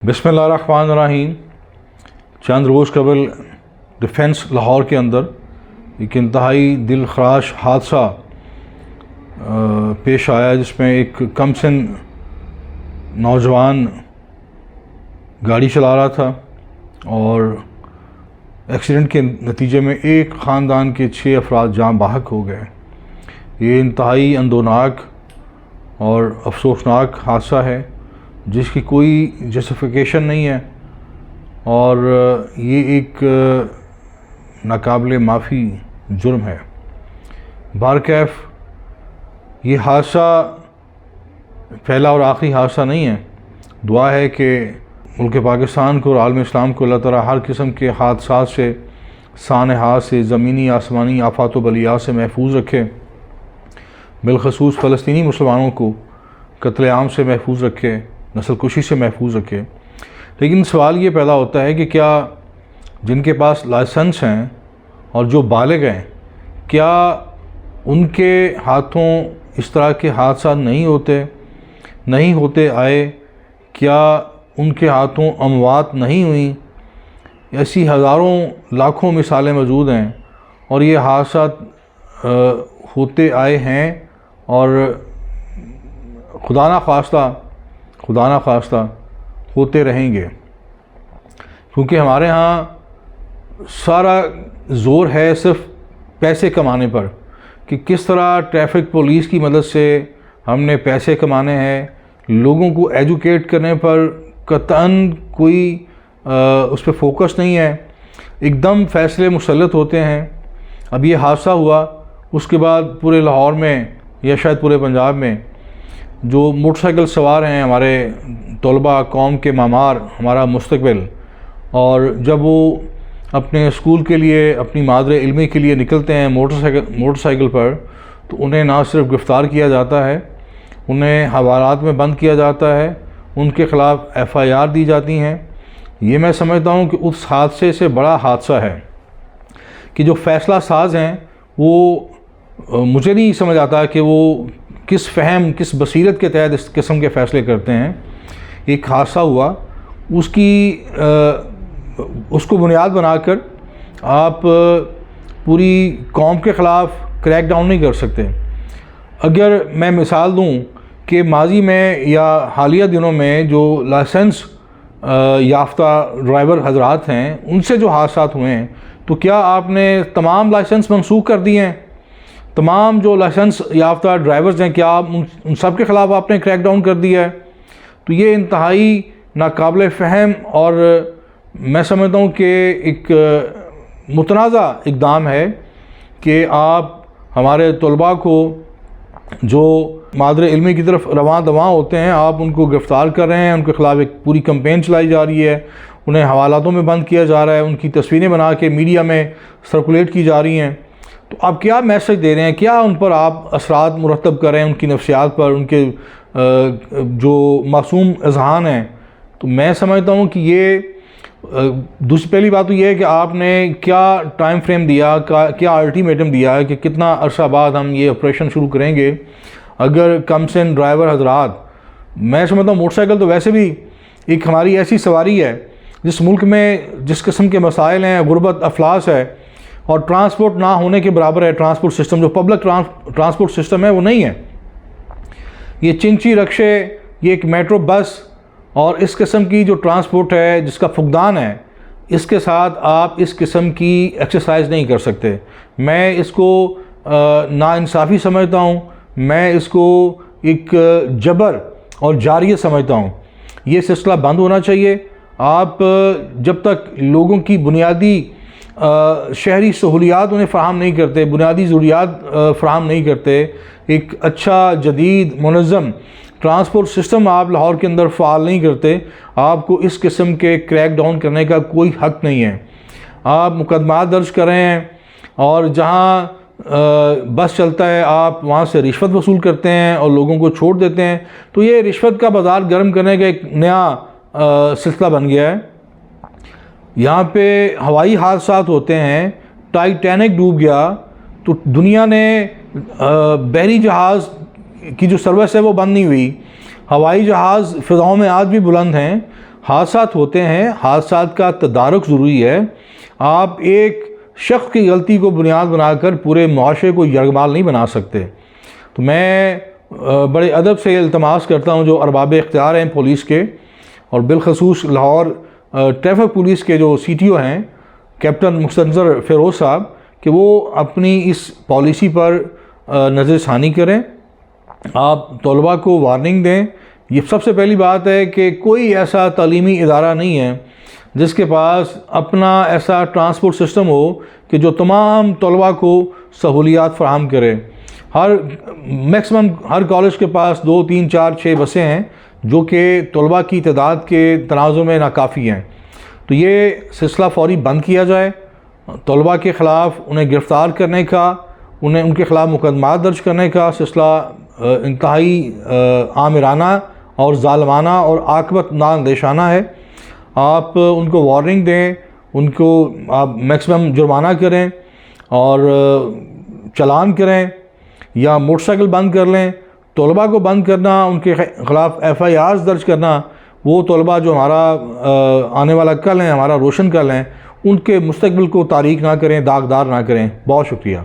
बिस्मिल्लाहिर्रहमानिर्रहीम। चंद रोज़ कबल डिफेंस लाहौर के अंदर एक इंतहाई दिलखराश हादसा पेश आया, जिसमें एक कमसिन नौजवान गाड़ी चला रहा था और एक्सीडेंट के नतीजे में एक ख़ानदान के 6 अफराद जाँ बहक हो गए। ये इंतहाई अंदोनाक और अफसोसनाक हादसा है जिसकी कोई जस्टिफिकेशन नहीं है और ये एक नाकाबिले माफ़ी जुर्म है। बारकैफ ये हादसा पहला और आखिरी हादसा नहीं है। दुआ है कि मुल्क पाकिस्तान को और आलम इस्लाम को अल्लाह ताला हर किस्म के हादसात से, सानहात से, ज़मीनी आसमानी आफात व बलियात से महफूज रखे। बिलखसूस फ़लस्तीनी मुसलमानों को कत्लेआम से महफूज रखे, नस्ल कुशी से महफूज रखे। लेकिन सवाल ये पैदा होता है कि क्या जिनके पास लाइसेंस हैं और जो बालिग हैं, क्या उनके हाथों इस तरह के हादसा नहीं होते आए? क्या उनके हाथों अमवात नहीं हुई? ऐसी हज़ारों लाखों मिसालें मौजूद हैं और ये हादसा होते आए हैं और खुदा ना ख्वास्ता होते रहेंगे, क्योंकि हमारे यहाँ सारा ज़ोर है सिर्फ पैसे कमाने पर कि किस तरह ट्रैफिक पुलिस की मदद से हमने पैसे कमाने हैं। लोगों को एजुकेट करने पर कतई कोई उस पर फोकस नहीं है। एकदम फ़ैसले मुसल्लत होते हैं। अब ये हादसा हुआ, उसके बाद पूरे लाहौर में या शायद पूरे पंजाब में जो मोटरसाइकिल सवार हैं, हमारे तलबा, कौम के मामार, हमारा मुस्तकबिल, और जब वो अपने स्कूल के लिए, अपनी मादरे इल्मी के लिए निकलते हैं मोटरसाइकिल पर, तो उन्हें ना सिर्फ गिरफ़्तार किया जाता है, उन्हें हवालात में बंद किया जाता है, उनके ख़िलाफ़ FIR दी जाती हैं। ये मैं समझता हूँ कि उस हादसे से बड़ा हादसा है कि जो फ़ैसला साज हैं वो मुझे नहीं समझ आता कि वो किस बसीरत के तहत इस किस्म के फ़ैसले करते हैं। एक हादसा हुआ, उसको बुनियाद बनाकर आप पूरी कौम के ख़िलाफ़ क्रैक डाउन नहीं कर सकते। अगर मैं मिसाल दूं कि माजी में या हालिया दिनों में जो लाइसेंस याफ्ता ड्राइवर हजरात हैं, उनसे जो हादसा हुए हैं, तो क्या आपने तमाम लाइसेंस मनसूख कर दिए हैं? तमाम जो लाइसेंस याफ्ता ड्राइवर्स हैं, क्या आप उन सब के ख़िलाफ़ आपने क्रैक डाउन कर दिया है? तो ये इंतहाई नाकाबिल फ़हम और मैं समझता हूँ कि एक मुतनाज़ा इक़दाम है कि आप हमारे तलबा को जो मादरे इल्मी की तरफ रवां दवां होते हैं, आप उनको गिरफ़्तार कर रहे हैं, उनके ख़िलाफ़ एक पूरी कैंपेन चलाई जा रही है, उन्हें हवालातों में बंद किया जा रहा है, उनकी तस्वीरें बना के मीडिया में सर्कुलेट की जा रही हैं। तो आप क्या मैसेज दे रहे हैं? क्या उन पर आप असरात मुरतब कर रहे हैं, उनकी नफ्सियात पर, उनके जो मासूम अज़हान हैं? तो मैं समझता हूँ कि ये दूसरी पहली बात तो ये है कि आपने क्या टाइम फ्रेम दिया, क्या अल्टीमेटम दिया है कि कितना अरसा बाद हम ये ऑपरेशन शुरू करेंगे। अगर कमसिन ड्राइवर हजरात, मैं समझता हूँ मोटरसाइकिल तो वैसे भी एक हमारी ऐसी सवारी है जिस मुल्क में जिस किस्म के मसाइल हैं, गुर्बत, अफलास है और ट्रांसपोर्ट ना होने के बराबर है। ट्रांसपोर्ट सिस्टम, जो पब्लिक ट्रांसपोर्ट सिस्टम है, वो नहीं है। ये चिंची रक्शे, ये एक मेट्रो बस और इस किस्म की जो ट्रांसपोर्ट है जिसका फुकदान है, इसके साथ आप इस किस्म की एक्सरसाइज नहीं कर सकते। मैं इसको नाइंसाफ़ी समझता हूँ, मैं इसको एक जबर और जारियत समझता हूँ। ये सिलसिला बंद होना चाहिए। आप जब तक लोगों की बुनियादी शहरी सहूलियात उन्हें फ़राहम नहीं करते, बुनियादी ज़रूरियात फ़राहम नहीं करते, एक अच्छा जदीद मुनज़्ज़म ट्रांसपोर्ट सिस्टम आप लाहौर के अंदर फ़ाल नहीं करते, आपको इस किस्म के क्रैक डाउन करने का कोई हक़ नहीं है। आप मुकदमा दर्ज कर रहे हैं और जहाँ बस चलता है आप वहाँ से रिश्वत वसूल करते हैं और लोगों को छोड़ देते हैं। तो ये रिश्वत का बाज़ार गर्म करने का एक नया सिलसिला बन गया है। यहाँ पे हवाई हादसात होते हैं, टाइटैनिक डूब गया तो दुनिया ने बहरी जहाज़ की जो सर्विस है वो बंद नहीं हुई। हवाई जहाज़ फ़िज़ाओं में आज भी बुलंद हैं हादसात होते हैं, हादसात का तदारुक ज़रूरी है। आप एक शख्स की गलती को बुनियाद बनाकर पूरे मुआशरे को यरगमाल नहीं बना सकते। तो मैं बड़े अदब से इल्तमास करता हूँ जो अरबाब इख्तियार हैं पुलिस के, और बिलखसूस लाहौर ट्रैफिक पुलिस के जो CTO हैं कैप्टन मुस्तंज़र फ़िरोज़ साहब, कि वो अपनी इस पॉलिसी पर नज़रसानी करें। आप तलबा को वार्निंग दें। ये सबसे पहली बात है कि कोई ऐसा तालीमी इदारा नहीं है जिसके पास अपना ऐसा ट्रांसपोर्ट सिस्टम हो कि जो तमाम तलबा को सहूलियात फ़राहम करे। मैक्सिमम हर कॉलेज के पास 2, 3, 4, 6 बसें हैं जो कि तलबा की तादाद के तनाज़ुर में नाकाफ़ी हैं। तो ये सिलसिला फ़ौरी बंद किया जाए। तलबा के ख़िलाफ़ उन्हें गिरफ़्तार करने का, उनके ख़िलाफ़ मुकदमा दर्ज करने का सिलसिला इंतहाई आमिराना और ज़ालिमाना और आक़िबत नाअंदेशाना है। आप उनको वार्निंग दें, उनको आप मैक्सिमम जुर्माना करें और चालान करें या मोटरसाइकिल बंद कर लें। तलबा को बंद करना, उनके ख़िलाफ़ FIRs दर्ज करना, वो तलबा जो हमारा आने वाला कल है, हमारा रोशन कल हैं, उनके मुस्तक़बिल को तारीक ना करें, दागदार ना करें। बहुत शुक्रिया।